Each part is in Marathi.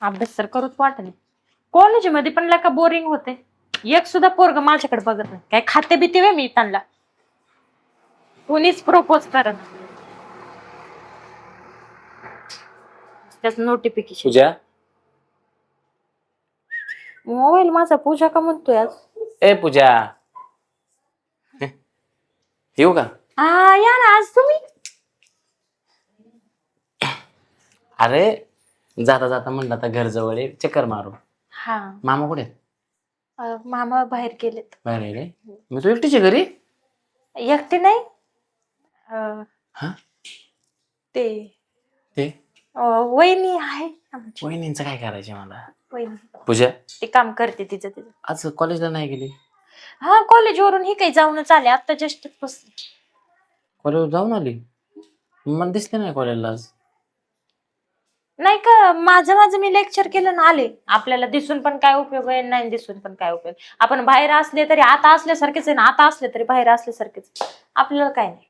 अभ्यास तर करूच वाटत कॉलेजमध्ये पण का बोरिंग होते. एक सुद्धा पोरग माझ्याकडे बघत नाही. काय खाते बिते वे मी त्यांना कोणीच प्रपोज करत. त्याच नोटिफिकेशन पूजा मोबाईल माझा पूजा का म्हणतोय आज. ए पूजा येऊ का? हा या ना आज तुम्ही. अरे जाता जाता म्हणलं आता घर जवळ आहे चक्कर मारू. हा मामा कुठे? मामा बाहेर गेलेत. बाहेर आहे रे. मी तू एकटीची घरी? एकटे नाही. अं, हा ते ते वहिनी आहे आमची. वहिनींचं काय करायचं मला? वहिनी पूजा ते काम करते तिचं तिचं. आज कॉलेजला नाही गेली? हा कॉलेज वरून ही काही जाऊनच आले आता जस्ट बसले. कॉलेज जाऊन आली? मला दिसले नाही कॉलेजला आज. नाही का माझं मी लेक्चर केलं ना आले. आपल्याला दिसून पण काय उपयोग आहे नाही दिसून पण काय उपयोग. आपण बाहेर असले तरी आता असल्यासारखेच आहे ना आता असले तरी बाहेर असल्यासारखेच. आपल्याला काय नाही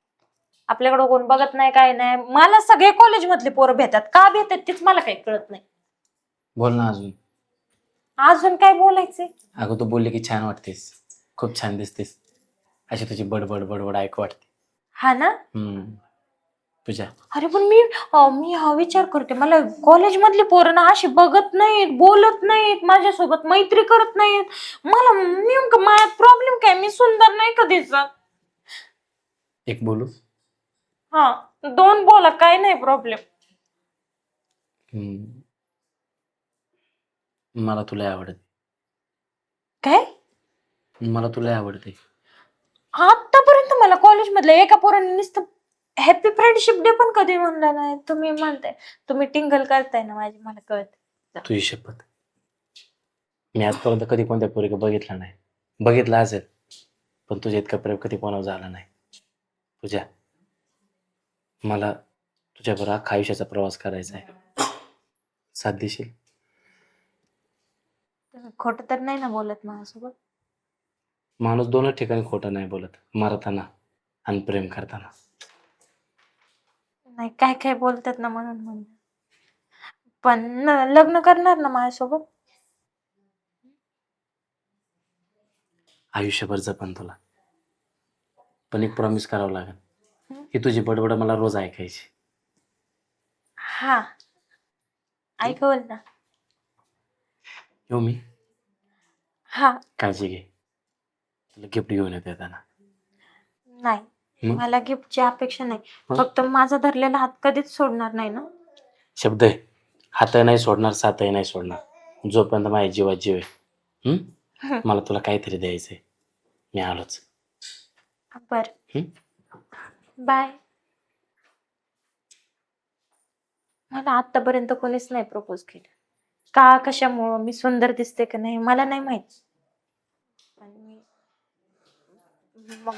आपल्याकडं कोण बघत नाही काय नाही. मला सगळे कॉलेज मधले पोरं भेटतात का भेटतात तेच मला काही कळत नाही. बोल ना अजून. अजून काय बोलायचंय. अगं तू बोलली की छान वाटतेस. खूप छान दिसतेस. अशी तुझी बडबड बडबड ऐकू वाटते. हा ना. पूजा अरे पण मी हा विचार करते मला कॉलेज मधली पोरं ना अशी बघत नाहीत बोलत नाहीत माझ्यासोबत मैत्री करत नाहीत. मला नेमकं माझा प्रॉब्लेम काय मी सुंदर नाही कधीच. एक बोलू? हा दोन बोला काय नाही प्रॉब्लेम. मला तुला आवडते. काय? मला तुला आवडते. आतापर्यंत मला कॉलेज मधल्या एका पोराने नुसतं हॅपी फ्रेंडशिप डे पण कधी म्हणलं नाही. तुम्ही म्हणताय तुम्ही टिंगल करताय ना माझी मला कळत. तुझी शपथ मी आजपर्यंत कधी कोणत्या पोरीला बघितलं नाही. बघितलं असेल पण तुझ्या इतका प्रेम कधी कोणावर झाला नाही. पूजा मला तुझ्याबरोबर अख्खा आयुष्याचा प्रवास करायचा आहे. साथ देशील? खोटं तर नाही ना बोलत माझ्यासोबत? माणूस दोनच ठिकाणी खोटं नाही बोलत. मरताना आणि प्रेम करताना. नाही काय काय बोलतात ना म्हणून पण लग्न करणार ना माझ्यासोबत? आयुष्यभर जपन तुला. पण एक प्रॉमिस करावं लागेल की तुझी बडबड मला रोज ऐकायची. हा ऐकवल ना. येऊ मी? हा काळजी घे. तुला गिफ्ट घेऊन येते येताना. नाही मला गिफ्टची अपेक्षा नाही. फक्त माझा धरलेला हात कधीच सोडणार नाही ना. शब्द आहे. हात नाही सोडणार सातही नाही सोडणार. जोपर्यंत माझ्या जीवात जीव आहे. मला तुला काहीतरी द्यायचंय. मी आलोच. बर बाय. मला आतापर्यंत कोणीच नाही प्रपोज केलं. का कशामुळं मी सुंदर दिसते का नाही मला नाही माहित. मग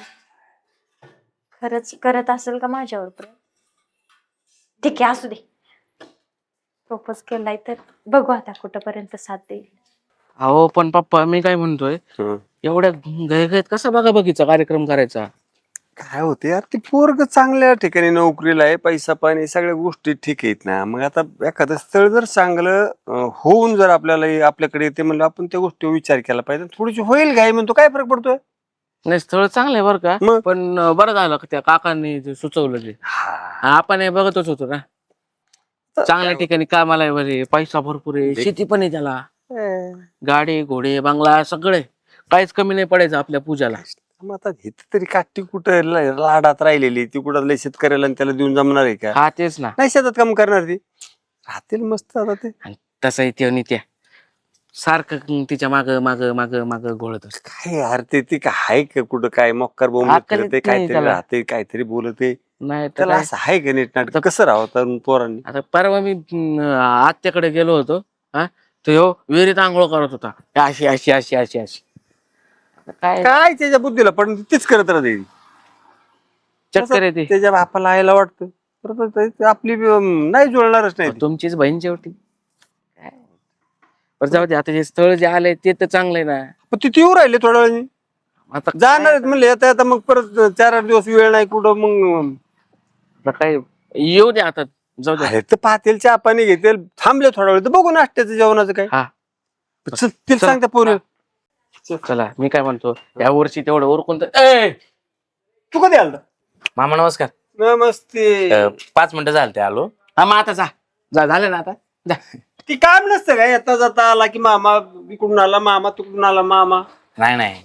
खरंच करत असेल का माझ्यावर प्रेम? ठीक आहे असू दे. प्रपोज केलाय तर बघू आता कुठपर्यंत साथ देईल. अहो पण पप्पा मी काय म्हणतोय एवढ्या घाईघाईत कसा बघा बघीचा कार्यक्रम करायचा? काय होते यार ते पोरग चांगल्या ठिकाणी नोकरीला आहे पैसा पाणी सगळ्या गोष्टी ठीक आहेत ना. मग आता एखादं स्थळ जर चांगलं होऊन जर आपल्याकडे येते म्हणलं आपण त्या गोष्टीवर विचार केला पाहिजे. थोडीशी होईल घाई म्हणतो काय फरक पडतोय. नाही स्थळ चांगलं आहे बरं का. मग? पण बरं झालं का त्या काकांनी जे सुचवलं ते आपण हे बघतच होतो ना. चांगल्या ठिकाणी कामाला आहे बरे पैसा भरपूर आहे शेती पण आहे त्याला गाडी घोडे बंगला सगळे काहीच कमी नाही पडायचं आपल्या पूजाला. मग आता इथं तरी काठी कुठं लाडात राहिलेली ती कुठं लय शेतकऱ्याला आणि त्याला देऊन जमणार आहे का? हा तेच ना. नाही शेतात काम करणार ती राहतील मस्त. आता ते तसं ते आणि त्या सारखं तिच्या माग माग माग माग घोळत असत. काय यार ते काय आहे का कुठं काय मक्कर बोंब अक्कल येत नाही काहीतरी त्याला. राहते काहीतरी बोलते. नाही तर त्याला काय. असं आहे का नीट नाटक कसं राहतं पोरांनी? आता परवा मी आत्याकडे गेलो होतो. हा तो ह्यो विहिरीत आंघोळ करत होता अशी अशी अशी अशी अशी. काय काय त्याच्या बुद्धीला पण तीच करत राहते. चक्कर येते. त्याच्या बापाला आयला वाटतं परत आपली नाही जुळणारच नाही ती. तुमचीच बहीण शेवटी. काय बरं जाऊ दे आता जे स्थळ जे आलंय ते तर चांगलंय ना. पण तिथे येऊ राहिले थोड्या वेळाने आता जाणार आहेत म्हणले आता आता मग परत 4-8 दिवस वेळ नाही कुठं मग आता काय येऊ दे आता जाऊ दे. अरे तर पातेल चहा पाणी घेतील, थांबले थोडा वेळ तर बघू नाश्त्याचं जेवणाचं काय. हा चल तिला चल. सांगता पोरी. चला मी काय म्हणतो या वर्षी तेवढं ओरकून तर तू कधी आलता? मामा नमस्कार. नमस्ते. 5 मिनिटं झाले ते आलो. हा मग आता जा झालं ना आता जा. ती काम नसतं काय, येता जाता आला की मामा इकडून आला मामा, तिकडून आला मामा. नाही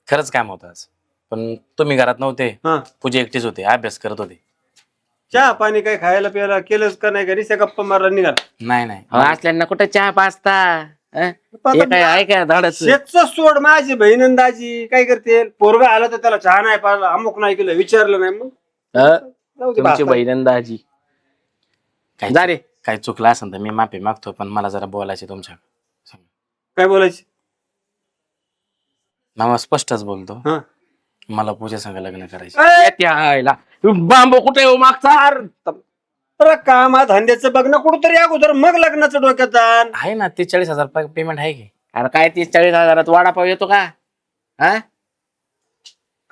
खरंच काम होतं आज. पण तुम्ही घरात नव्हते, हा पूजा एकटीच होते, अभ्यास करत होते. चहा पाणी काय खायला प्यायला केलंच का नाही, घरी गप्पा मारायला निघाल. नाही असल्याना कुठं चहा पाचता हे काय आहे का धाडस शेतच सोड, माझी बहीण दाजी काय करते, पोरगा आला तर त्याला चहा नाही पाहिला, अमुक नाही केलं, विचारलं नाही, मग जाऊ दे तुमची बासा. बहिणंदाजी काय जा रे. काही चुकलं असेल तर मी माफी मागतो, पण मला जरा बोलायचे तुमच्या. काय बोलायची? मामा स्पष्टच बोलतो, हा मला पूजा संग लग्न करायचं. ए, त्या आईला. बांबू कुठे हो मागचा अरे कामा धंद्याचं बघ ना कुठंतरी अगोदर, मग लग्नाचं डोक्यात जाण. आहे ना 43,000 पेमेंट आहे की. अरे काय 30-40 हजारात वडापाव येतो का हा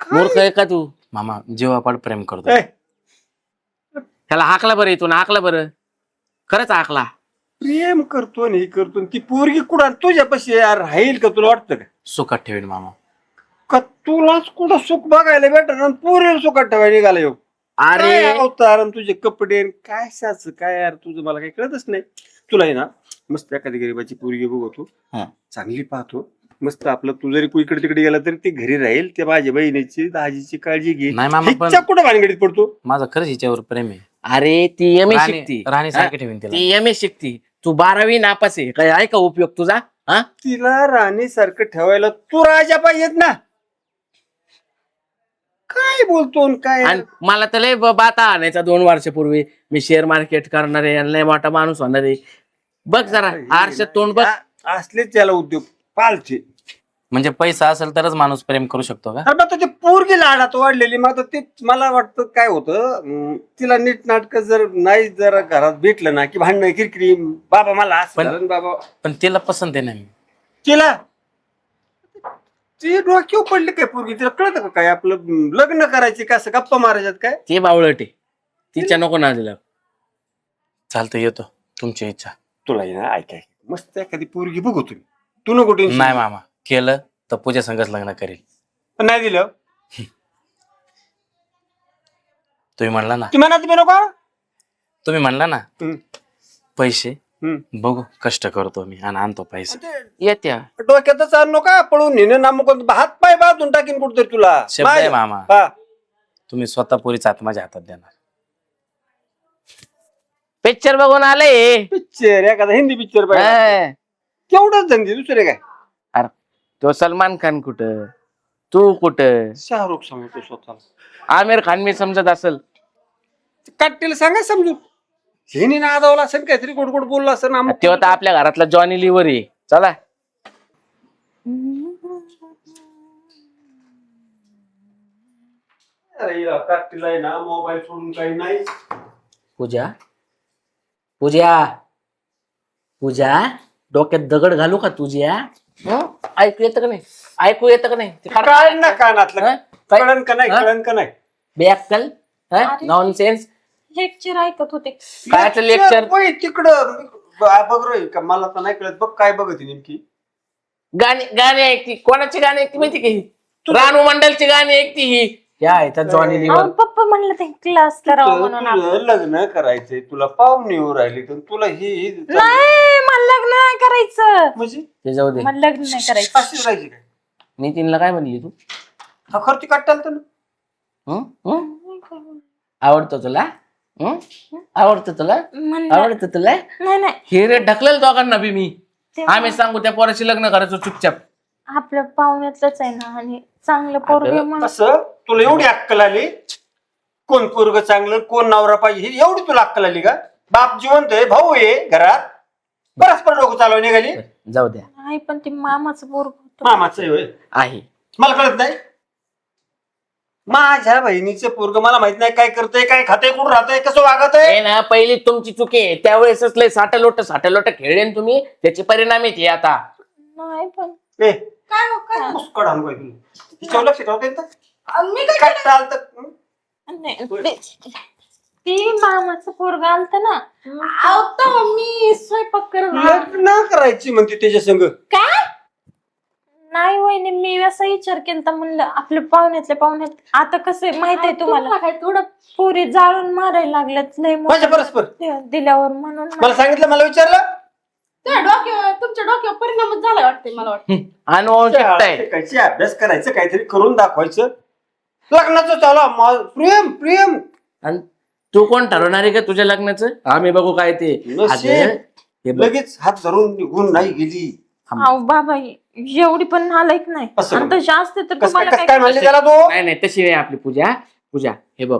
मूर्ख आहे का तू मामा जीवापाड प्रेम करतो. ए, त्याला हाकला बरं इथून हाकला बरं खरंच हाकला प्रेम करतो आणि हे करतो आणि ती पोरगी कुठं तुझ्यापाशी यार राहील का, तुला वाटतं का? सुखात ठेवीन मामा. का तुलाच कुठं सुख बघायला भेटत आणि पोरीला सुखात ठेवायला निघाला येऊ. अरे काय अवतार आणि तुझे कपडे आणि काय साच काय यार, तुझं मला काही कळतच नाही. तुला आहे ना मस्त एखादी गरीबाची पोरगी बघतो, हा. चांगली पाहतो, मस्त आपलं, तू जरी इकडे तिकडे गेला तरी ती घरी राहील, त्या माझ्या बहिणीची दाजीची काळजी घे. नाही मामा, पण हिच्या कुठं भानगडीत पडतो? माझं खरंच हिच्यावर प्रेम आहे. अरे ती एम ए शिकती राणी सारखी ठेवीन तिला. ती एम ए शिकती तू 12वी नापास आहे काय आहे का उपयोग तुझा हा तिला राणी सारखं ठेवायला तू राजा पाहिजेत ना. काय बोलतो आणि काय आणि मला तर लय बाता आणायचा 2 वर्षापूर्वी मी शेअर मार्केट करणार आहे आणि लय मोठा माणूस होणार आहे बघ जरा आरशात तोंड बघ असलेच त्याला उद्योग पालचे. म्हणजे पैसा असेल तरच माणूस प्रेम करू शकतो का? अरे मग ते पोरगी लाडात वाढलेली, मग आता ते मला वाटतं काय होतं, तिला नीट नाटक जर नाही जरा घरात भेटलं ना की भांडणं किरकिरी, बाबा मला असं झालं आणि बाबा पण तिला पसंत आहे ना मी. तिला ती डोक्यावर पडली काय पोरगी, तिला कळतं का काय आपलं लग्न करायचे का, असं गप्पा मारायच्यात काय? ते बावळट आहे तिच्या नको ना दिलं चालतं येतो, तुमची इच्छा. तुला ना ऐकाय मस्त एखादी पोरगी बघू तुम्ही, तू नको टेन्शन. नाही मामा, केलं तर पूजा संगच लग्न करेल. नाही दिलं तुम्ही म्हणला ना, ती म्हणा, तुम्ही नको. तुम्ही म्हणला ना हम्म. पैसे हम्म. बघू, कष्ट करतो मी आणि आणतो पैसे. येत्या डोक्यातच आण नका पळून नेणं नामक, हात पाय बांधून टाकीन कुठतरी तुला. शब्द आहे मामा, हा. तुम्ही स्वतः पोरीचा हात माझ्या हातात देणार. पिक्चर बघून आले पिक्चर एखादा हिंदी पिक्चर पाहिजे, केवढंच धंदे दुसरे काय. अरे तो सलमान खान कुठं तू कुठं शाहरुख समजतो स्वतःला, आमिर खान मी समजत असेल काट्टीला सांगा समजू, हिने नादावला असेल काहीतरी गोड गोड बोलला असेल ना. ते होता आपल्या घरातला जॉनी लिव्हर आहे चला काट्टीला आहे ना मोबाईल सोडून काही नाही. पूजा पूजा पूजा डोक्यात दगड घालू का तुझ्या ऐकू येतं का नाही ऐकू येतं का नाही काय ना कानातलं, हं? काय? कळण का नाही, हं? कळण का नाही. बेअक्कल नॉनसेन्स लेक्चर ऐकत होते. कायचं लेक्चर वय तिकडं बघ रे, का मला तर नाही कळत, बघ काय बघत नेमकी. गाणी गाणी ऐकती कोणाची गाणी ऐकती माहिती का ही रानू मंडलची गाणी ऐकती ही या इथं जॉनी लिव्हर अहो, पप्पा म्हणलं ते क्लास करावं म्हणून तुझं आपण. लग्न करायचंय, तुला पाहुणे येऊ राहिली तर तुला ही नाही, मला लग्न नाही करायचं. म्हणजे ते जाऊ दे मला लग्न नाही करायचं. अशी राहायची काय? नितीनला काय म्हणली तू हा खर्च काढताल तर हं? हं? आवडतो तुला हं? आवडतो तुला म्हणलं आवडतो तुला नाही नाही, हे रे ढकलेल दोघांना बी मी तेव्हा आम्ही सांगू त्या पोराशी लग्न करायचो चुपचाप आपल्या पाहुण्यातलंच आहे ना, आणि चांगलं पोरगे म्हणून. कसं तुला एवढी अक्कल आली, कोण पोरग चांगलं कोण नवरा पाहिजे ही एवढी तुला अक्कल आली का? बाप जिवंत आहे, भाऊ आहे घरात, परस्पर लोक चालवा निघाली. जाऊ द्या नाही, पण ते मामाचं पोरग होतं. मामाचं आहे होय. आहे मला कळत नाही, माझ्या बहिणीचं पोरग मला माहित नाही काय करतंय, काय खातंय, कुठं राहतंय, कसं वागत आहे. हे ना पहिली तुमची चुकी आहे त्यावेळेसच लय साठलोट खेळले ना तुम्ही त्याचे परिणाम येते आता नाही पण ए, काय हो, काय मुस्कड आणू पाहिजे तिच्यावर लक्ष ठेवता येतं मी काय चालतं. नाही, ती मामाचं पोरगा आलत ना आता मी स्वयंपाक करत लग्न करायची म्हणते त्याच्या संग. काय नाही वहिनी, मी असा विचार केला म्हणलं आपल्या पाहुण्यात आता कसं माहितीये तुम्हाला काय थोडं पोरी जाळून मारायला लागल्यात लय माझ्या परस्पर दिल्यावर म्हणून मला सांगितलं, मला विचारलं. तुमच्या डोक्यावर परिणामच झाला वाटतंय मला वाटतं. अनुवंशिकता आहे. शिकायची, अभ्यास करायचं, काहीतरी करून दाखवायचं. लग्नाचं चालू प्रेम प्रेम. आणि तू कोण ठरवणार आहे का तुझ्या लग्नाचं? आम्ही बघू काय ते. नशीब. अगं, हे बघ, लगेच हात धरून निघून नाही गेली. अहो बाबा एवढी पण नालायक नाही. असं आणि तशी असते तर कसं तुम्हाला काय काय म्हणले त्याला तो? नाही नाही तशी नाही आपली पूजा. पूजा हे बघ,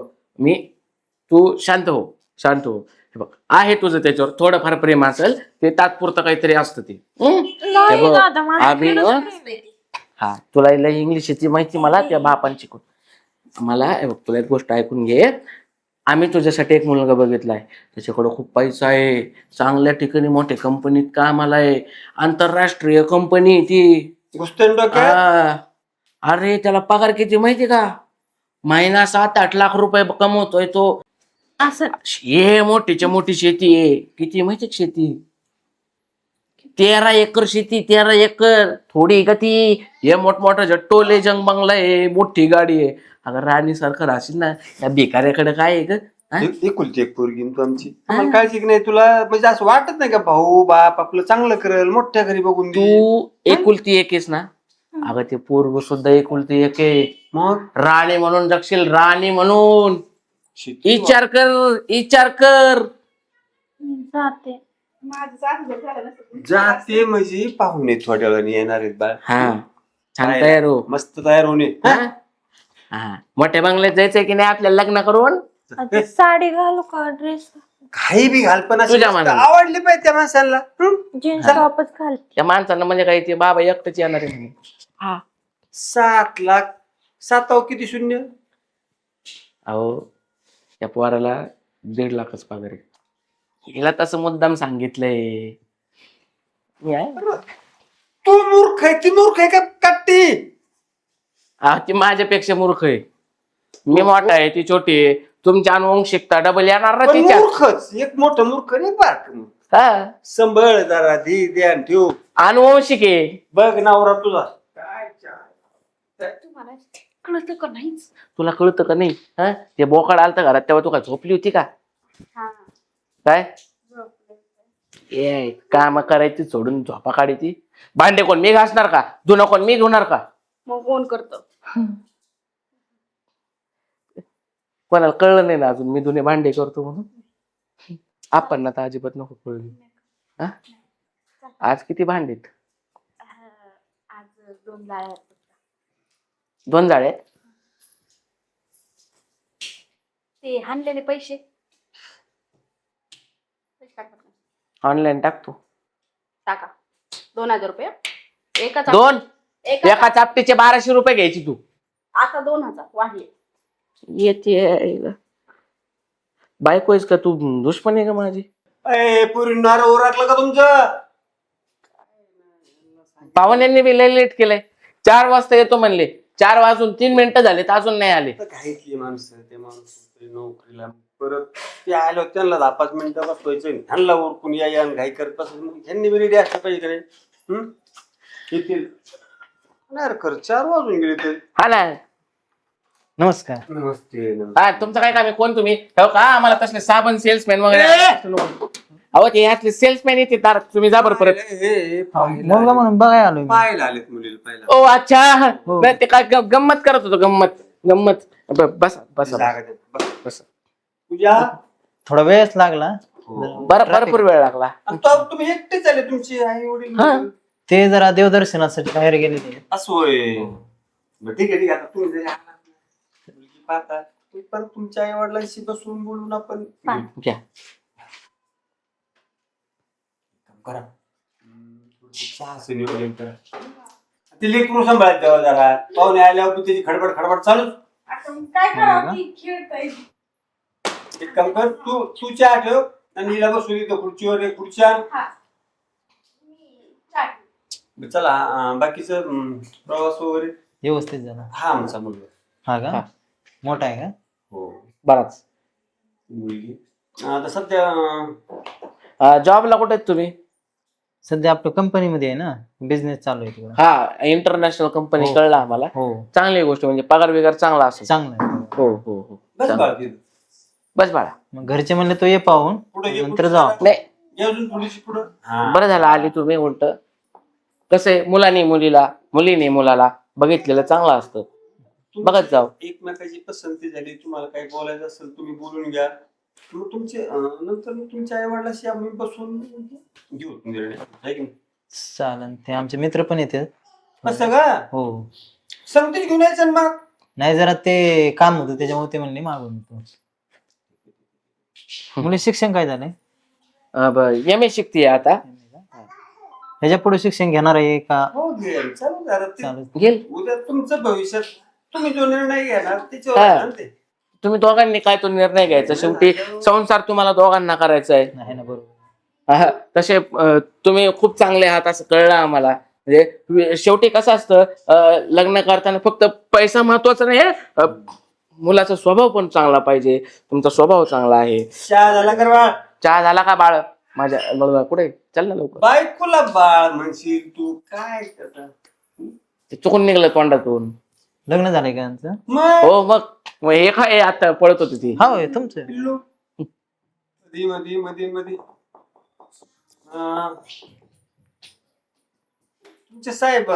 तू शांत हो. हे बघ, आहे तुझं त्याच्यावर थोडंफार प्रेम असेल ते तात्पुरतं काहीतरी असतं ते. नाही हे बघ, दादा, माझ्या आम्ही खरंच ना- प्रेम आहे. हा तुला इंग्लिशची माहिती मला त्या बापान शिकून. मला हे बघ, तुला एक गोष्ट ऐकून घे. आम्ही तुझ्यासाठी एक मुलगा बघितलाय, त्याच्याकडे खूप पैसा आहे, चांगल्या ठिकाणी मोठ्या कंपनीत कामाला आहे, आंतरराष्ट्रीय कंपनी ती. घुसतेन डोक्यात. हा. अरे त्याला पगार किती माहिती का? महिना 7-8 लाख रुपये कमवतोय तो. असं हे मोठीच्या मोठी शेती आहे. किती माहिती का शेती? 13 एकर शेती. 13 एकर थोडी का ती? हे मोठमोठा जट्टोले जंग बंगला आहे, मोठी गाडी आहे. अगर राणी सारखं राहशील ना, त्या भिकाऱ्याकडे काय आहे ग? हा? एकुलती एक पोरगी तू आमची. मला काळजी की नाही तुला, म्हणजे असं वाटत नाही का भाऊ बाप आपलं चांगलं करेल, मोठ्या घरी बघून दे. तू एकुलती एक आहेस ना? अगं ते पोरग सुद्धा एकुलती एक आहे. मग राणी म्हणून जगशील, राणी म्हणून. शेती विचार कर. जाते. माझं सासू झालं नसतं. जाते म्हणजे पाहुणे थोड्या वेळाने येणार आहेत बाळ. हा छान तयार हो. मस्त तयार होणे. हा? हा. मोठ्या बंगल्यात जायचंय की नाही आपल्याला लग्न करून? आता साडी घालू का ड्रेस? काही बी घाल पण अशी तुझ्या मस्त मनाने. आवडली पाहिजे त्या माणसाला. जीन्स टॉपच घालते. त्या माणसांना म्हणजे काही ते बाबा एकटच येणार आहे म्हणे. हा 7 लाख 7 किती शून्य. अहो त्या पोराला 1.5 लाखच पगार आहे. हिला तसं मुद्दाम सांगितलंय. मी आहे. तू मूर्ख आहे, ती मूर्ख आहे का कट्टी? ती माझ्यापेक्षा मूर्ख आहे. मी मोठा आहे, ती छोटी आहे. तुमच्या अनुवंशिकता डबल येणार ना पण तिच्या. मूर्खच, एक मोठं मूर्ख आणि एक बारक मूर्ख. हा संभळ जरा ध्यान ठेव. अनुवंशिक आहे. बघ नवरा तुझा काय तुम्हाला कळतं का नाहीच? तुला कळतं का नाही? हा ते बोकाड आलतं घरात तेव्हा तू काय झोपली होती का? हा. काय ए काम करायची सोडून झोपा काढायची. भांडे कोण मी घासणार का? धुणं कोण मी धुणार का? मग कोण करतो? कोणाला कळलं नाही ना अजून मी धुणे भांडे करतो म्हणून. आपण ना तर अजिबात नको कळली. हा आज किती भांडेत? आज 2 जाळ्या. 2 जाळे. ते हाणलेले पैसे ऑनलाईन टाकतो. टाका 2000 रुपये. एका 2 एका चापटीचे 1200 रुपये घ्यायची तू. आता 2000 वाढले. येते बायको आहेस का तू? दुश्मन आहे का माझी? पुरी नार ओरखलं का तुमचं? पाहुण्यांनी बी लय लेट केलंय. 4 वाजता येतो म्हणले. 4 वाजून 3 मिनिटं झालेत अजून नाही आले. काय की माणसं ते माणूस नोकरीला परत ते आलो त्यांना 10-5 मिनिटं बसवायचं, ह्यांना उरकून या घाई करत बसायचं. ह्यांनी बी रेडी असलं पाहिजे का नाही? येतील नाही कर 4 वाजून गेले ते. हा ना. नमस्कार. नमस्ते. हा तुमचं काय काम आहे? कोण तुम्ही? हो का आम्हाला तसले साबण सेल्समॅन वगैरे? अहो ते यातले सेल्समॅन येते तार. तुम्ही जा बरं परत. मुलगा म्हणून बघायला आलोय मी. पाहायला आलेत मुलीला पाहिला. ओ अच्छा. हो. नाही, ते काय गंमत करत होतो. गंमत. बस बस जागा दे. बस. बस. पूजा थोडा वेळच लागला. बरं भरपूर वेळ लागला. आणि तो तुम्ही एकटेच आले, तुमची आई वडील? हा. ते जरा देवदर्शनासाठी बाहेर गेले ते. असं होय. बरं, ठीक आहे आता तुम्ही जरी आला मुलगी पाहता पण तुमच्या आई वडिलांशी बसून बोलून आपण घ्या. करा. चहाचं नियोजन करा. ते लेकरू सांभाळत जावा जरा. पाहुणे आल्यावर त्याची खडबड चालूच. आता मग काय करावं? ती खेळताय. एक काम कर, तू चहा ठेव आणि हिला बसवली तर खुर्चीवर एक खुर्ची आण. चला बाकीचं प्रवास वगैरे व्यवस्थित झाला. हा आमचा मुलगा. हा का? हा. मोठा आहे का? हो बराच. मुलगी आता सध्या जॉबला कुठे आहेत तुम्ही? सध्या आपलं कंपनीमध्ये आहे ना, बिझनेस चालू आहे तिकडं. हा, इंटरनॅशनल कंपनी, हो. कळलं आम्हाला. हो, चांगली गोष्ट, म्हणजे पगार बिगार चांगला असेल. चांगलं आहे. हो हो हो. बस चांगलं. बाळ तिथं. बस बाळा. मग घरचे म्हणले तो ये पाहून, पुढे ये, नंतर पुढे जाऊ. जा. नाही, ये अजून थोडीशी पुढं. हा. बरं झालं आली तुम्ही. उलट कसं आहे, मुलांनी मुलीला, मुलीने मुलाला बघितलेलं चांगलं असतं. बघत जाऊ. एकमेकाची पसंती झाली, तुम्हाला काही बोलायचं असेल तुम्ही बोलून घ्या. मग तुमचे नंतर मग तुमच्या आई वडिलांशी आम्ही बसून घेऊ निर्णय, आहे की नाही? चालन. ते आमचे मित्र पण येतात. असं का? हो. सांगते घेऊन यायचं ना मग. नाही, जरा ते काम होतं त्याच्यामुळे ते म्हणले मागून येतो. मुली शिक्षण काय झालंय? एम.ए. शिकतीये आता. ह्याच्या पुढे शिक्षण घेणार आहे का? हो घेईल, चालू द्या. आता ते चालेल. घेल. उद्या तुमचं भविष्यात तुम्ही जो निर्णय घेणार त्याच्यावर हा. आहे ना ते. तुम्ही दोघांनी काय तो निर्णय घ्यायचा. शेवटी संसार तुम्हाला दोघांना करायचा आहे. नाही ना, बरोबर. तसे तुम्ही खूप चांगले आहात असं कळलं आम्हाला. म्हणजे शेवटी कसं असतं, लग्न करताना फक्त पैसा महत्वाचा नाही आहे, मुलाचा स्वभाव पण चांगला पाहिजे. तुमचा स्वभाव चांगला आहे. चहा झाला कर बाळ. चहा झाला का बाळ? माझ्या बघा कुठे, चल ना लवकर. बायकोला बाळ म्हणशील तू काय करता? ते चुकून निघलं तोंडातून. लग्न झालंय का यांचं? मग हो, मग हे काय आता पळत होती ती. हा, होय तुमचं. पिल्लू. मध्ये मध्ये मध्ये मध्ये तुमचे साहेब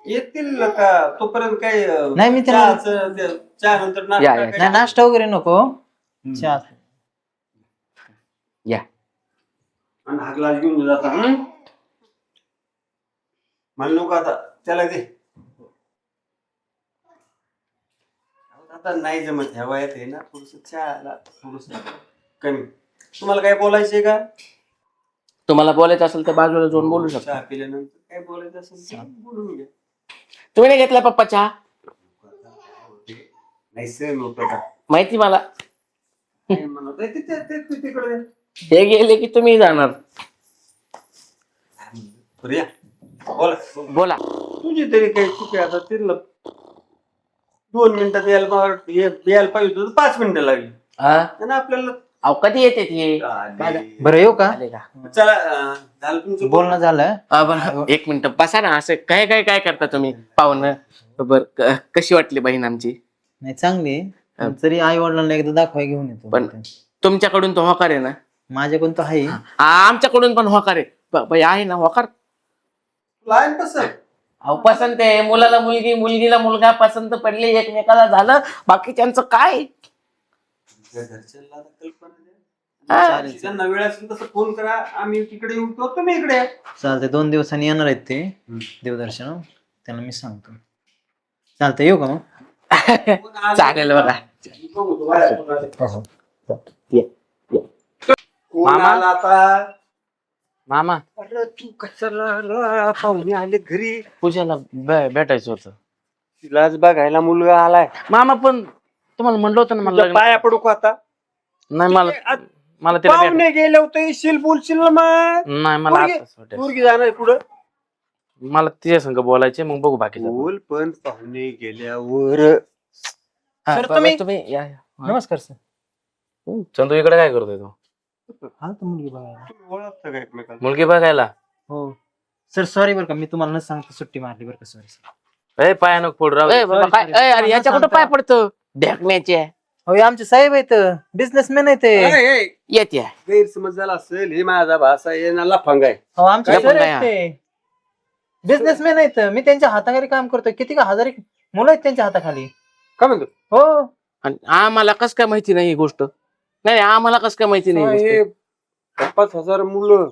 येतील का तोपर्यंत काही नाही, मी त्यांना- चहा नंतर या, नाश्ता या. काही? नाही, नाश्ता वगैरे नको. चहा. या. आणि हा ग्लास घेऊन जाता. मला नको आता, त्याला दे. आता नाही जमत ह्या वयात आहे ना, थोडस चहाला थोडस कमी. तुम्हाला काय बोलायचंय का? तुम्हाला बोलायचं असेल तर बाजूला जाऊन बोलू शकता. चहा पिल्यानंतर काय बोलायचं असेल तर बोलून घ्या. तुम्ही नाही घेतला पप्पा चहा? नाही सर नव्हतं का? माहिती मला. काय म्हणत आहे? ते तिकडे हे गेले की तुम्ही जाणार. प्रिया बोला. बोला. तुझी तरी काही चुकी आहे. आता तिला 2 मिनिटात यायला पाहिजे होतं, 5 मिनिटं लागली. आणि आपल्याला अहो कधी येते ती? बरं, येऊ का? आले का? चला झालं तुमचं बोलणं झालं. पण एक मिनिट बसा ना. असं काय काय काय करता तुम्ही पाहुणं? बर, कशी वाटली बहीण आमची? नाही, चांगली आहे. पण तरी आई वडिलांना एकदा दाखवाय घेऊन येतो. पण तुमच्याकडून तो होकार आहे ना? माझ्याकडून तो आहे. आमच्याकडून पण होकार आहे. बाई आहे ना होकार? लाईन पसंत. अहो पसंत आहे. मुलाला मुलगी, मुलगीला मुलगा पसंत पडले, एकमेकाला झालं. बाकी त्यांचं काय? घरच्यांना आता कल्पना द्या. त्यांना वेळ असेल तसं फोन करा, आम्ही तिकडे येऊ किंवा तुम्ही इकडे या. चालतंय, 2 दिवसांनी येणार आहेत ते देवदर्शन. त्यांना मी सांगतो. चालतंय, येऊ का मग? चालेल बघा. बघू तो बाहेर कोण आले. कोण मामा? आला आता? मामा, अरे तू कशाला पाहुणे आले घरी? पूजाला भेटायचं होतं. तिलाच बघायला मुलगा आलाय. मामा, पण तुम्हाला म्हणलं होतं ना मला तुझ्या लग्न. पाया पडू का आता? नाही, मला तिला पाहुणे गेले होते, येशील बोलशील ना मग. नाही, मला पोरगी- आताच वाटायचं. पोरगी जाणार पुढं. मला तिच्या संग बोलायचे, मग बघू बाकीचं. बोल, पण पाहुणे गेल्यावर सर, तुम्ही- तुम्ही या या. नमस्कार सर. चंदू इकडे काय करतोय तो? हा, तर मुलगी बघायला. तुम्ही ओळखता का एकमेकाला? मुलगी बघायला. हो सर, सॉरी बरं का, मी तुम्हाला न सांगता सुट्टी मारली बरं का. Sorry sir. ए, पाया नको फोड राहू दे. ए बाबा, काय अरे याच्या कुठं पाय पडतो ढेकण्याचे? हो, हे आमचे साहेब आहेत, बिझनेसमॅन आहेत ते. ए, ए, येते. गैरसमज झाला असेल. हे माझा भाषा आहे ना, लफंग आहे. हो, आमचे काय सर पण आहेत ते. बिझनेसमॅन आहेत. मी त्यांच्या हाताखाली काम करतोय. किती का हजार मुलं आहेत त्यांच्या हाताखाली. काय म्हणतो? हो. आणि आम्हाला कस काय माहिती नाही ही गोष्ट? नाही आम्हाला कस काय माहिती नाही ही हे गोष्ट? 5,000 मुलं,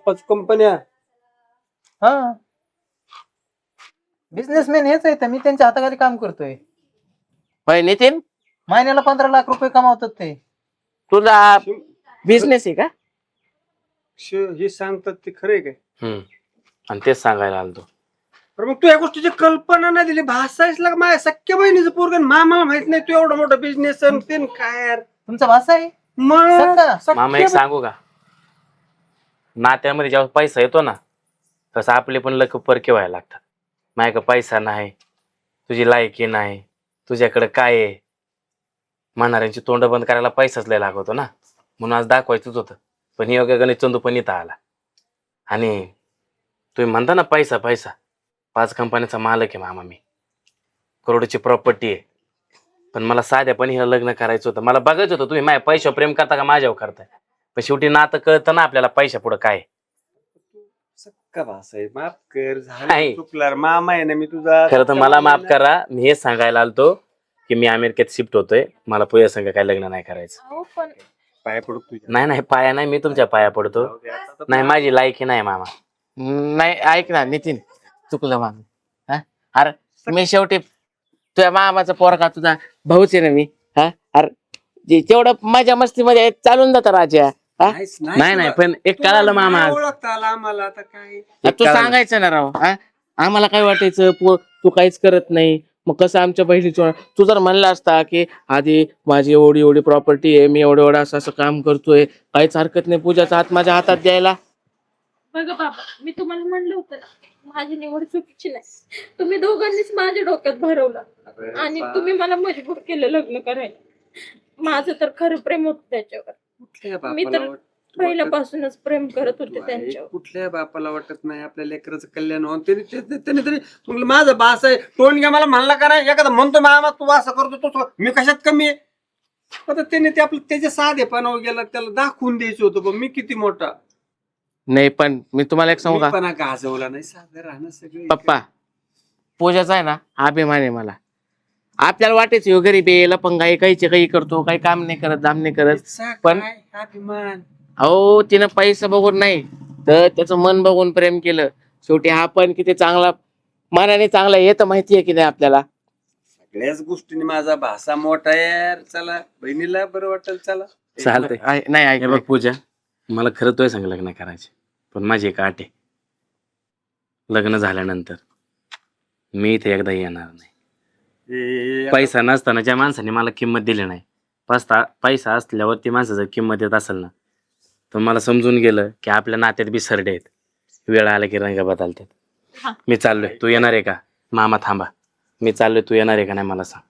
5 कंपन्या. हा, बिझनेसमॅन हेच आहेत. मी त्यांच्या हाताखाली काम करतोय. होय नितीन, महिन्याला 15 लाख रुपये कमावतात ते. तुला बिझनेस आहे का? हे सांगतात ते खरंय काय? आणि तेच सांगायला आलतो. पण मग तू या गोष्टीची कल्पना नाही दिली. भाषा लाग माझ्या सख्या बहिणीचं पोरगण, मामाला माहित नाही तू एवढा मोठा बिझनेस काय यार. तुमचा भाषा आहे मग सख्खा? सख्या मामा, एक सांगू का? नात्यामध्ये जेव्हा पैसा येतो ना, तसं आपले पण लक परके व्हायला लागतात. माझ्याकडे पैसा नाही, तुझी लायकी नाही, तुझ्याकडे काय आहे, म्हणणाऱ्यांची तोंड बंद करायला पैसाच लय लागतो ना, म्हणून आज दाखवायचंच होतं. पण ही योग्य गणेश चंदू पण इथं आला. आणि तुम्ही म्हणता ना पैसा पैसा, 5 कंपन्यांचा मालक आहे मामा मी, करोडची प्रॉपर्टी आहे. पण मला साध्यापणी हे लग्न करायचं होतं. मला बघायचं होतं तुम्ही माझ्या पैशावर प्रेम करता का माझ्यावर करताय. पण शेवटी नातं कळतं ना आपल्याला पैशा पुढं काय. सक्का भासाहेब माफ कर, झालं नाही. चुकला मामा आहे ना मी तुझा. खरं तर मला माफ करा, मी हेच सांगायला आलतो की मी अमेरिकेत शिफ्ट होतोय, मला पूजा संघ काय लग्न नाही करायचं. अहो पण पाया पडतो तुझ्या. नाही पाया नाही, मी तुमच्या पाया पडतो. नाही माझी लायकी नाही मामा. नाही ऐक ना नितीन, चुकलं मामी. हा अरे मी शेवटी तुझ्या मामाचा पोरगा, तुझा भाऊच आहे ना मी. हा अरे तेवढं माझ्या मस्तीमध्ये चालून जातं राजा. हा नाही पण एक कळालं मामा आज. ओळखता आला आम्हाला आता काय. तू सांगायचं ना राव. हा आम्हाला काय वाटायचं तू काहीच करत नाही. मग कसं आमच्या बहिणीचं तू जर म्हणला असता की आधी माझी एवढी एवढी प्रॉपर्टी आहे, मी एवढं असं असं काम करतोय, काहीच हरकत नाही पूजाचा हात माझ्या हातात द्यायला. बघा बाबा, मी तुम्हाला म्हणलं होतं ना, माझी निवड चुकीची नाही. तुम्ही दोघांनीच माझ्या डोक्यात भरवलं आणि तुम्ही मला मजबूर केलं लग्न करायला. माझं तर खरं प्रेम होतं त्याच्यावर. कुठल्या मी बापाला तर वाटत- पहिल्यापासूनच प्रेम करत होते त्यांच्यावर. कुठल्या बापाला वाटत नाही आपल्या लेकराचं कल्याण व्हावं. त्याने तरी तुला माझं बास आहे तोंड घ्या मला म्हणला का नाही. एखादा म्हणतो मामा तू असं करतो तो मी कशात कमी आहे. आता त्याने ते आपलं त्याच्या साधेपणावर गेला, त्याला दाखवून द्यायचं होतं पण मी किती मोठा. नाही पण मी तुम्हाला एक सांगू का पण गाजवला नाही, साधं राहणं सगळं. पप्पा, पूजाचा आहे ना अभिमान आहे मला. आपल्याला वाटायचं ह्यो गरीब आहे, लपंगा आहे, काहीचे काही करतो, काही काम नाही करत, दाम नाही करत. पण- काय अभिमान. अहो तिनं पैसा बघून नाही तर त्याचं मन बघून प्रेम केलं. शेवटी हा पण किती चांगला, मनाने चांगला हे तर माहिती आहे की नाही आपल्याला. सगळ्याच गोष्टीने माझा भासा मोठा आहे यार. चला बहिणीला बरं वाटेल. चला चालतंय. नाही ऐक हे बघ पूजा, मला खरं तुझ्या संग लग्न करायचे, पण माझी एक अट आहे. लग्न झाल्यानंतर मी इथे एकदा येणार नाही. पैसा नसताना ज्या माणसाने मला किंमत दिली नाही, पैसा असल्यावर ती माणसं जर किंमत देत असेल ना, तर मला समजून गेलं की आपल्या नात्यात बी सरडे आहेत. वेळ आला की रंग बदलतात. हा. मी चाललोय, तू येणार आहे का? मामा थांबा, मी चाललोय, तू येणार आहे का नाही मला सांग.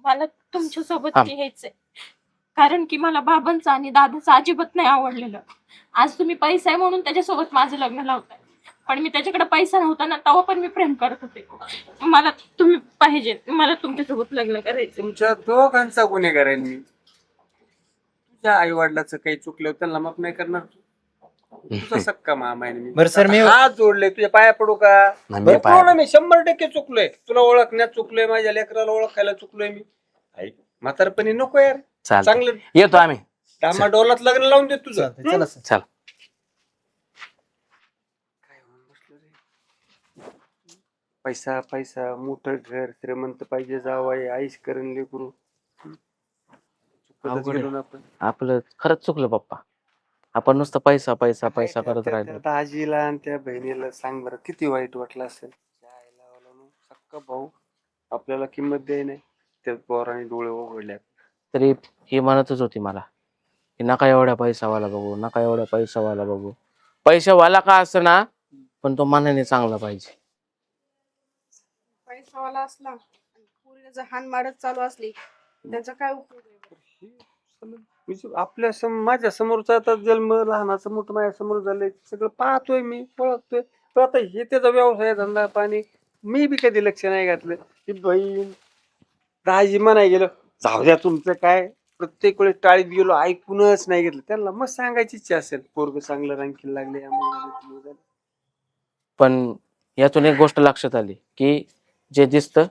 मला तुमच्या सोबत हा. यायचंय, कारण की मला बाबांचं आणि दादाचं अजिबात नाही आवडलेलं. आज तुम्ही पैसा आहे म्हणून त्याच्यासोबत माझं लग्न लावताय, पण मी त्याच्याकडे पैसा नव्हता ना तेव्हा पण मी प्रेम करत होते. मला तुम्ही पाहिजे, मला तुमच्यासोबत लग्न करायचं. तुमच्या दोघांचा गुन्हेगार आहे मी. तुझ्या आई वडिलाचं काही चुकलं त्यांना माफ नाही करणार. तुझा सक्का मामा आहे मी. बरं सर, मी- हात जोडले तुझ्या पाया पडू का? नाही, मी बरं, पाया पूर्ण मी 100% चुकलोय. तुला ओळखण्यात चुकलोय, माझ्या लेकराला ओळखायला चुकलोय मी. ऐक, म्हातारपणी नको यार. चालतंय, चांगलं येतो आम्ही. डामाडोलात लग्न लावून देत तुझं. चालतंय, चला सर. चल. पैसा पैसा, मोठं घर, श्रीमंत पाहिजे, जावाय, आईश करून लेकरू. चुकतच अवघड गेलो ना आपण. आपलं खरंच चुकलं पप्पा. आपण नुसतं पैसा पैसा पैसा काय करत त्या- राहिलो. त्या आजीला आणि त्या बहिणीला सांग बरं किती वाईट वाटलं असेल. त्या आईला वाला सक्का भाऊ आपल्याला किंमत द्याय नाही, त्या पोराने डोळे उघडले. तरी ही म्हणतच होती मला की नका एवढ्या पैसावाला बघू, नका एवढ्या पैसावाला बघू. पैशावाला का असं ना, पण तो मनाने चांगला पाहिजे. पैसावाला असला आणि पोरीला जर हाण मारत चालू असली त्याचा काय उपयोग आहे? म्हणजे आपल्या माझ्या समोरचा आता जन्म लहानाचं मोठं माझ्या समोर झालंय, सगळं पाहतोय मी, ओळखतोय. पण आता हे त्याचा व्यवसाय धंदा पाणी मी बी कधी लक्ष नाही घातलं. की बहीण दाजी म्हणाय गेलं जाऊ द्या तुमचं काय, प्रत्येक वेळेस टाळीत गेलो, ऐकूनच नाही घेतलं. त्यांना मग सांगायची इच्छा असेल पोरग चांगलं रांकीला लागले आम्हाला. पण यातून एक गोष्ट लक्षात आली की जे दिसतं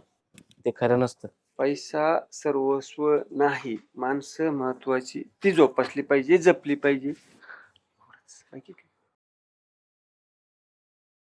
ते खरं नसतं. पैसा सर्वस्व नाही, माणसं महत्वाची, ती जोपासली पाहिजे, जपली पाहिजे. बाकी काय?